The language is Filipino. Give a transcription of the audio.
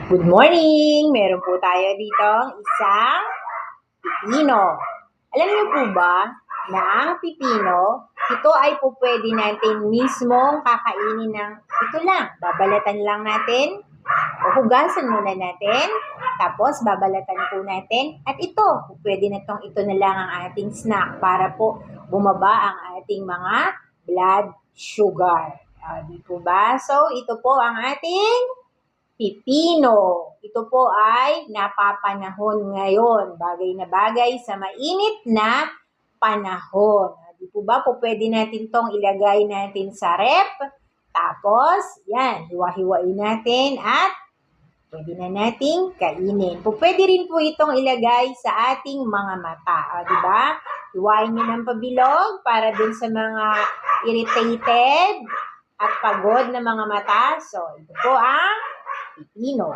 Good morning! Meron po tayo dito isang pipino. Alam niyo po ba na ang pipino, ito ay po pwede natin mismong kakainin ng ito lang. Babalatan lang natin, o hugasan muna natin, tapos babalatan po natin, at ito, pwede na ito na lang ang ating snack para po bumaba ang ating mga blood sugar. Di po ba? So, ito po ang ating pipino. Ito po ay napapanahon ngayon. Bagay na bagay sa mainit na panahon. Di po ba po pwede natin tong ilagay natin sa rep. Tapos, yan, hiwa-hiwain natin at pwede na nating kainin. Pwede rin po itong ilagay sa ating mga mata. Di ba? Hiwain nyo ng pabilog para dun sa mga irritated at pagod na mga mata. So, ito po ang pipino.